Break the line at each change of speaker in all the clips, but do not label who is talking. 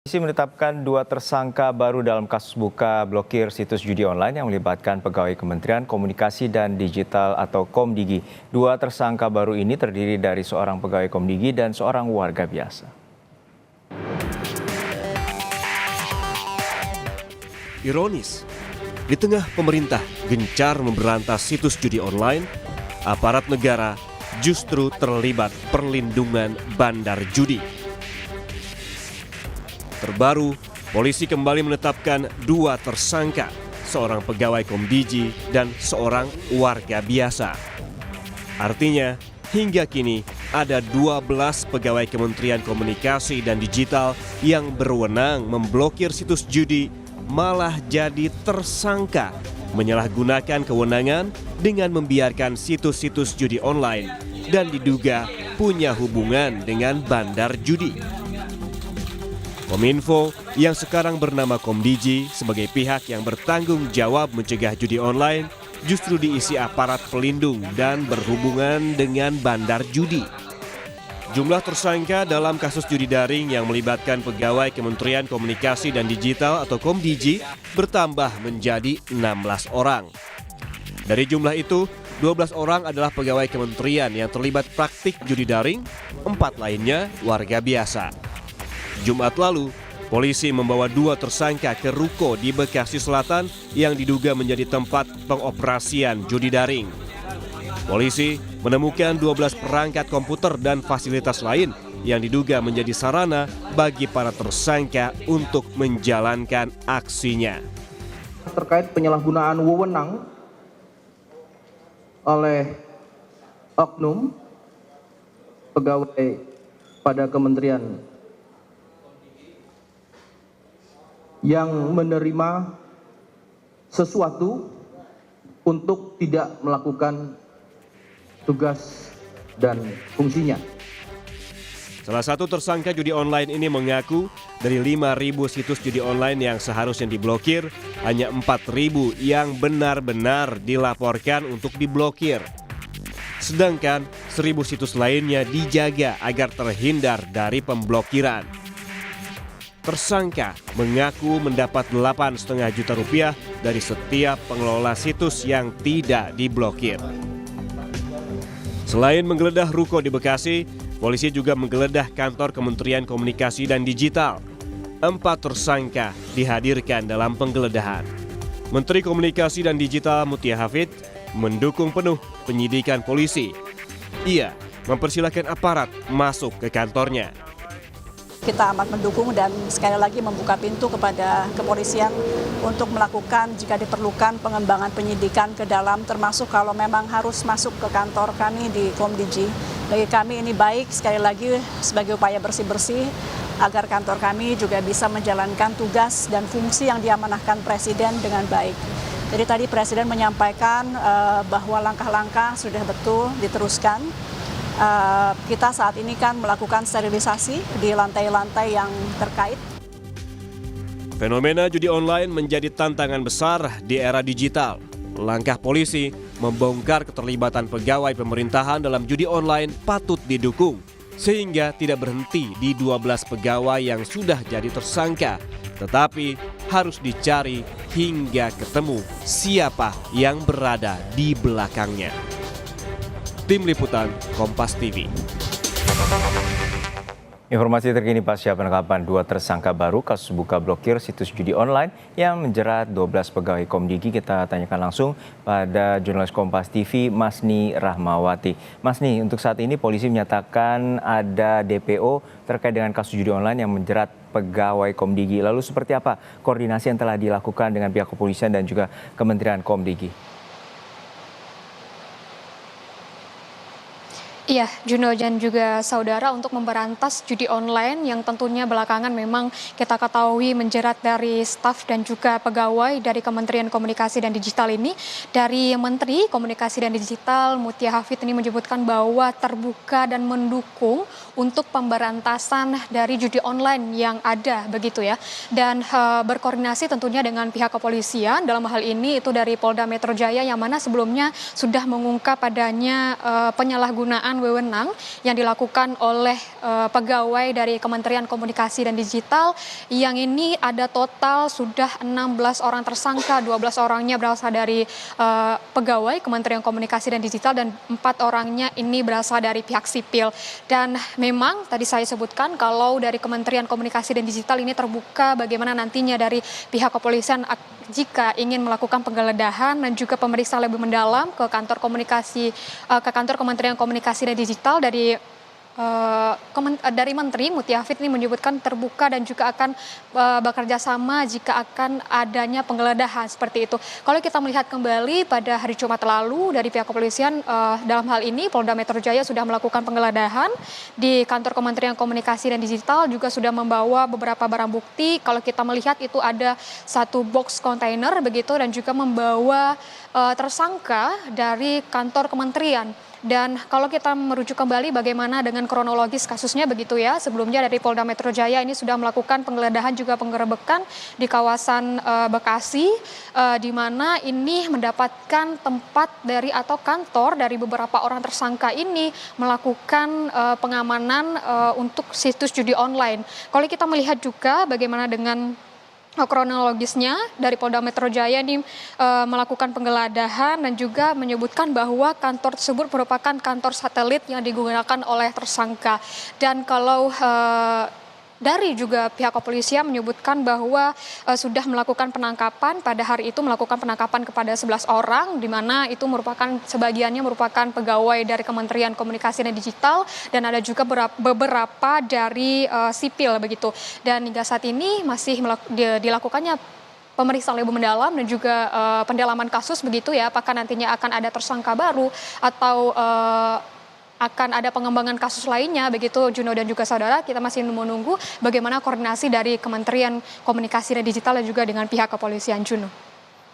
Polisi menetapkan 2 tersangka baru dalam kasus buka blokir situs judi online yang melibatkan pegawai Kementerian Komunikasi dan Digital atau Komdigi. 2 tersangka baru ini terdiri dari seorang pegawai Komdigi dan seorang warga biasa.
Ironis, di tengah pemerintah gencar memberantas situs judi online, aparat negara justru terlibat perlindungan bandar judi. Terbaru, polisi kembali menetapkan 2 tersangka, seorang pegawai Komdigi dan seorang warga biasa. Artinya, hingga kini ada 12 pegawai Kementerian Komunikasi dan Digital yang berwenang memblokir situs judi malah jadi tersangka menyalahgunakan kewenangan dengan membiarkan situs-situs judi online dan diduga punya hubungan dengan bandar judi. Kominfo yang sekarang bernama Komdigi sebagai pihak yang bertanggung jawab mencegah judi online justru diisi aparat pelindung dan berhubungan dengan bandar judi. Jumlah tersangka dalam kasus judi daring yang melibatkan pegawai Kementerian Komunikasi dan Digital atau Komdigi bertambah menjadi 16 orang. Dari jumlah itu, 12 orang adalah pegawai kementerian yang terlibat praktik judi daring, 4 lainnya warga biasa. Jumat lalu, polisi membawa 2 tersangka ke ruko di Bekasi Selatan yang diduga menjadi tempat pengoperasian judi daring. Polisi menemukan 12 perangkat komputer dan fasilitas lain yang diduga menjadi sarana bagi para tersangka untuk menjalankan aksinya.
Terkait penyalahgunaan wewenang oleh oknum pegawai pada kementerian yang menerima sesuatu untuk tidak melakukan tugas dan fungsinya.
Salah satu tersangka judi online ini mengaku dari 5.000 situs judi online yang seharusnya diblokir, hanya 4.000 yang benar-benar dilaporkan untuk diblokir. Sedangkan 1.000 situs lainnya dijaga agar terhindar dari pemblokiran. Tersangka mengaku mendapat 8,5 juta rupiah dari setiap pengelola situs yang tidak diblokir. Selain menggeledah ruko di Bekasi, polisi juga menggeledah kantor Kementerian Komunikasi dan Digital. 4 tersangka dihadirkan dalam penggeledahan. Menteri Komunikasi dan Digital Mutia Hafid mendukung penuh penyidikan polisi. Ia mempersilahkan aparat masuk ke kantornya.
Kita amat mendukung dan sekali lagi membuka pintu kepada kepolisian untuk melakukan jika diperlukan pengembangan penyidikan ke dalam, termasuk kalau memang harus masuk ke kantor kami di Komdigi. Bagi kami ini baik sekali lagi sebagai upaya bersih-bersih agar kantor kami juga bisa menjalankan tugas dan fungsi yang diamanahkan Presiden dengan baik. Jadi tadi Presiden menyampaikan bahwa langkah-langkah sudah betul diteruskan. Kita saat ini kan melakukan sterilisasi di lantai-lantai yang terkait.
Fenomena judi online menjadi tantangan besar di era digital. Langkah polisi membongkar keterlibatan pegawai pemerintahan dalam judi online patut didukung, sehingga tidak berhenti di 12 pegawai yang sudah jadi tersangka, tetapi harus dicari hingga ketemu siapa yang berada di belakangnya. Tim Liputan Kompas TV.
Informasi terkini pasca penangkapan 2 tersangka baru kasus buka blokir situs judi online yang menjerat 12 pegawai Komdigi. Kita tanyakan langsung pada jurnalis Kompas TV Masni Rahmawati. Masni, untuk saat ini polisi menyatakan ada DPO terkait dengan kasus judi online yang menjerat pegawai Komdigi. Lalu seperti apa koordinasi yang telah dilakukan dengan pihak kepolisian dan juga Kementerian Komdigi?
Iya, Juno dan juga saudara, untuk memberantas judi online yang tentunya belakangan memang kita ketahui menjerat dari staf dan juga pegawai dari Kementerian Komunikasi dan Digital ini, dari Menteri Komunikasi dan Digital Mutia Hafid ini menyebutkan bahwa terbuka dan mendukung untuk pemberantasan dari judi online yang ada begitu ya, dan berkoordinasi tentunya dengan pihak kepolisian dalam hal ini itu dari Polda Metro Jaya yang mana sebelumnya sudah mengungkap adanya penyalahgunaan wewenang yang dilakukan oleh pegawai dari Kementerian Komunikasi dan Digital, yang ini ada total sudah 16 orang tersangka, 12 orangnya berasal dari pegawai Kementerian Komunikasi dan Digital dan 4 orangnya ini berasal dari pihak sipil. Dan memang tadi saya sebutkan kalau dari Kementerian Komunikasi dan Digital ini terbuka bagaimana nantinya dari pihak kepolisian jika ingin melakukan penggeledahan dan juga pemeriksaan lebih mendalam ke kantor Kementerian Komunikasi dan Digital dari Menteri Mutiafid ini menyebutkan terbuka dan juga akan bekerja sama jika akan adanya penggeledahan seperti itu. Kalau kita melihat kembali pada hari Jumat lalu dari pihak kepolisian dalam hal ini Polda Metro Jaya sudah melakukan penggeledahan di kantor Kementerian Komunikasi dan Digital, juga sudah membawa beberapa barang bukti. Kalau kita melihat itu ada satu box kontainer begitu dan juga membawa tersangka dari kantor kementerian. Dan kalau kita merujuk kembali bagaimana dengan kronologis kasusnya begitu ya, sebelumnya dari Polda Metro Jaya ini sudah melakukan penggeledahan juga penggerebekan di kawasan Bekasi, di mana ini mendapatkan tempat dari atau kantor dari beberapa orang tersangka ini melakukan pengamanan untuk situs judi online. Kalau kita melihat juga bagaimana dengan kronologisnya dari Polda Metro Jaya ini melakukan penggeledahan dan juga menyebutkan bahwa kantor tersebut merupakan kantor satelit yang digunakan oleh tersangka. Dan kalau dari juga pihak kepolisian menyebutkan bahwa sudah melakukan penangkapan pada hari itu, melakukan penangkapan kepada 11 orang, di mana itu merupakan sebagiannya merupakan pegawai dari Kementerian Komunikasi dan Digital dan ada juga beberapa dari sipil begitu. Dan hingga saat ini masih dilakukannya pemeriksaan lebih mendalam dan juga pendalaman kasus begitu ya, apakah nantinya akan ada tersangka baru atau akan ada pengembangan kasus lainnya begitu Juno dan juga saudara. Kita masih menunggu bagaimana koordinasi dari Kementerian Komunikasi dan Digital dan juga dengan pihak kepolisian, Juno.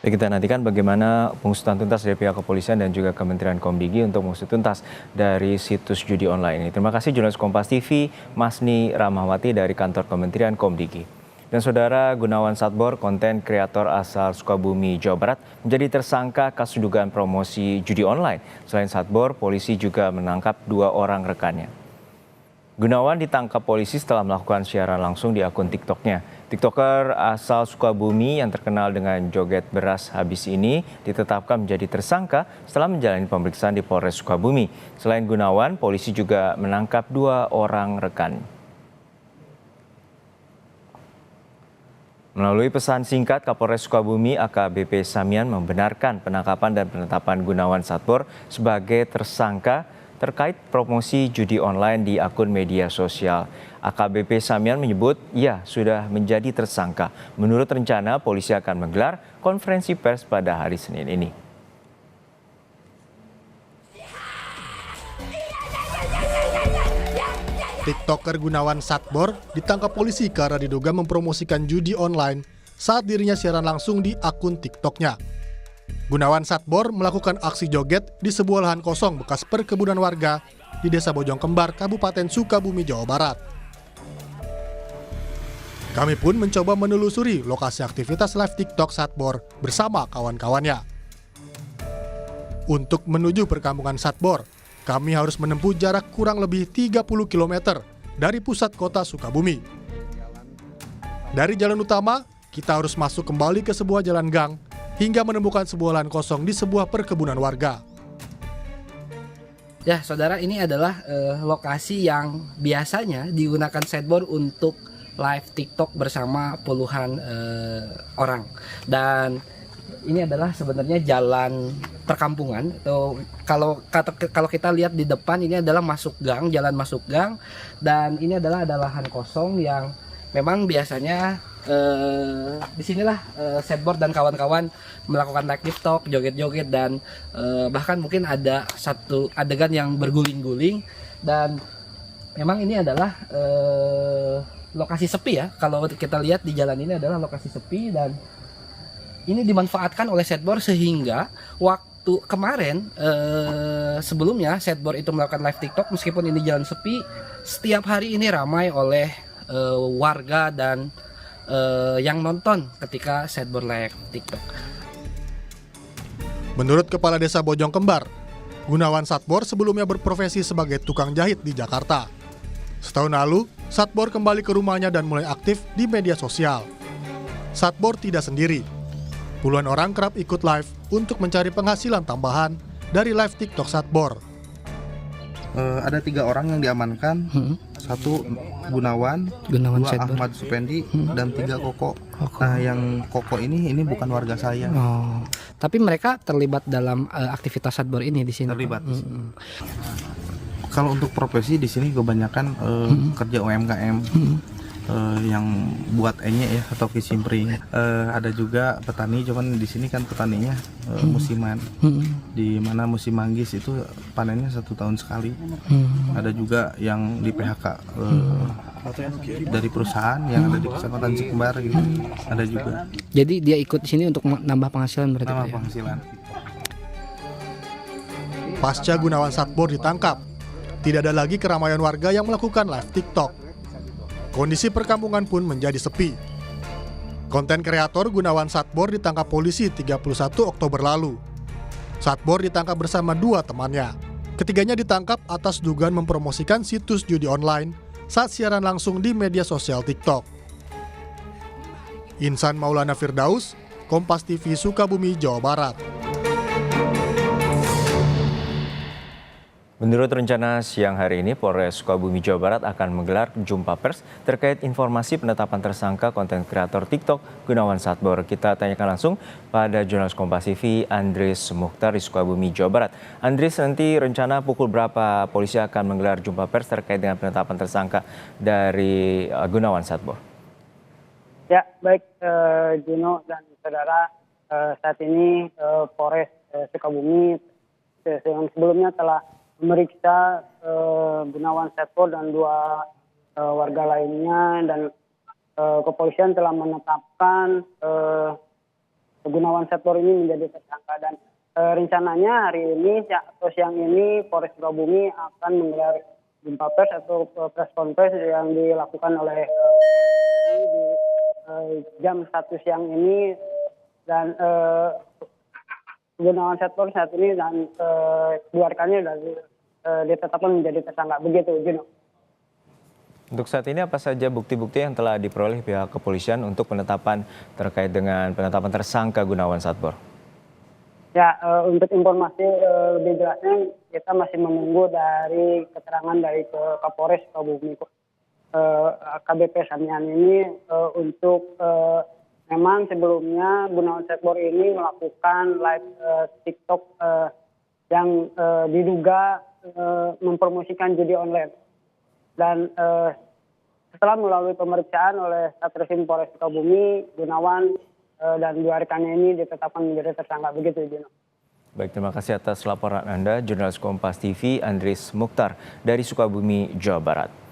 Kita nantikan bagaimana pengusutan tuntas dari pihak kepolisian dan juga Kementerian Komdigi untuk mengusut tuntas dari situs judi online ini. Terima kasih jurnalis Kompas TV Masni Rahmawati dari kantor Kementerian Komdigi. Dan saudara, Gunawan Satbor, konten kreator asal Sukabumi, Jawa Barat, menjadi tersangka kasus dugaan promosi judi online. Selain Satbor, polisi juga menangkap 2 orang rekannya. Gunawan ditangkap polisi setelah melakukan siaran langsung di akun TikToknya. TikToker asal Sukabumi yang terkenal dengan joget beras habis ini ditetapkan menjadi tersangka setelah menjalani pemeriksaan di Polres Sukabumi. Selain Gunawan, polisi juga menangkap 2 orang rekan. Melalui pesan singkat, Kapolres Sukabumi AKBP Samian membenarkan penangkapan dan penetapan Gunawan Satbor sebagai tersangka terkait promosi judi online di akun media sosial. AKBP Samian menyebut ia sudah menjadi tersangka. Menurut rencana, polisi akan menggelar konferensi pers pada hari Senin ini.
TikToker Gunawan Satbor ditangkap polisi karena diduga mempromosikan judi online saat dirinya siaran langsung di akun TikToknya. Gunawan Satbor melakukan aksi joget di sebuah lahan kosong bekas perkebunan warga di Desa Bojongkembar, Kabupaten Sukabumi, Jawa Barat. Kami pun mencoba menelusuri lokasi aktivitas live TikTok Satbor bersama kawan-kawannya. Untuk menuju perkampungan Satbor, kami harus menempuh jarak kurang lebih 30 km dari pusat kota Sukabumi. Dari jalan utama, kita harus masuk kembali ke sebuah jalan gang hingga menemukan sebuah lahan kosong di sebuah perkebunan warga.
Ya, saudara, ini adalah lokasi yang biasanya digunakan Satbor untuk live TikTok bersama puluhan orang. Dan ini adalah sebenarnya jalan perkampungan, atau kalau kita lihat di depan ini adalah jalan masuk gang, dan ini adalah ada lahan kosong yang memang biasanya disinilah Satbor dan kawan-kawan melakukan live TikTok, joget-joget, dan bahkan mungkin ada satu adegan yang berguling-guling. Dan memang ini adalah lokasi sepi ya, kalau kita lihat di jalan ini adalah lokasi sepi, dan ini dimanfaatkan oleh Satbor sehingga waktu kemarin sebelumnya Satbor itu melakukan live TikTok, meskipun ini jalan sepi, setiap hari ini ramai oleh warga dan yang nonton ketika Satbor live TikTok.
Menurut Kepala Desa Bojongkembar, Gunawan Satbor sebelumnya berprofesi sebagai tukang jahit di Jakarta. Setahun lalu, Satbor kembali ke rumahnya dan mulai aktif di media sosial. Satbor tidak sendiri. Puluhan orang kerap ikut live untuk mencari penghasilan tambahan dari live TikTok Satbor.
Ada 3 orang yang diamankan, 1 Gunawan, 2
Satbor.
Ahmad Supendi, dan 3 Koko. Nah, yang Koko ini bukan warga saya.
Oh, tapi mereka terlibat dalam aktivitas Satbor ini di sini.
Terlibat. Kalau untuk profesi di sini kebanyakan kerja UMKM. Yang buat enye ya atau kicimpring. Ada juga petani, cuman di sini kan petaninya musiman. Di mana musim manggis itu panennya 1 tahun sekali. Ada juga yang di PHK dari perusahaan yang ada di Kecamatan Cikembar gitu. Ada juga.
Jadi dia ikut di sini untuk nambah penghasilan berarti.
Nama
Pak, ya?
penghasilan.
Pasca Gunawan Satbor ditangkap, tidak ada lagi keramaian warga yang melakukan live TikTok. Kondisi perkampungan pun menjadi sepi. Konten kreator Gunawan Satbor ditangkap polisi 31 Oktober lalu. Satbor ditangkap bersama 2 temannya. Ketiganya ditangkap atas dugaan mempromosikan situs judi online saat siaran langsung di media sosial TikTok. Insan Maulana Firdaus, Kompas TV Sukabumi, Jawa Barat.
Menurut rencana siang hari ini, Polres Sukabumi, Jawa Barat akan menggelar jumpa pers terkait informasi penetapan tersangka konten kreator TikTok Gunawan Satbor. Kita tanyakan langsung pada jurnalis Kompas TV Andris Mukhtar di Sukabumi, Jawa Barat. Andris, nanti rencana pukul berapa polisi akan menggelar jumpa pers terkait dengan penetapan tersangka dari Gunawan Satbor?
Ya, baik Juno dan saudara, saat ini Polres Sukabumi yang sebelumnya telah memeriksa Gunawan Satbor dan 2 warga lainnya, dan kepolisian telah menetapkan Gunawan Satbor ini menjadi tersangka, dan rencananya hari ini atau siang ini Polres Sukabumi akan menggelar jumpa pers atau press conference yang dilakukan oleh di jam 1 siang ini, dan Gunawan Satbor saat ini dan keluarganya dari ditetapkan menjadi tersangka. Begitu, Juno.
Untuk saat ini apa saja bukti-bukti yang telah diperoleh pihak kepolisian untuk penetapan terkait dengan penetapan tersangka Gunawan Satbor?
Ya, untuk informasi lebih jelasnya kita masih menunggu dari keterangan dari Kapolres Sukabumi, AKBP Samian ini untuk memang sebelumnya Gunawan Satbor ini melakukan live TikTok yang diduga mempromosikan judi online, dan setelah melalui pemeriksaan oleh Satreskrim Polres Sukabumi, Gunawan dan 2 rekannya ini ditetapkan menjadi tersangka. Begitu, Juno.
Baik, terima kasih atas laporan Anda, jurnalis Kompas TV Andris Mukhtar dari Sukabumi, Jawa Barat.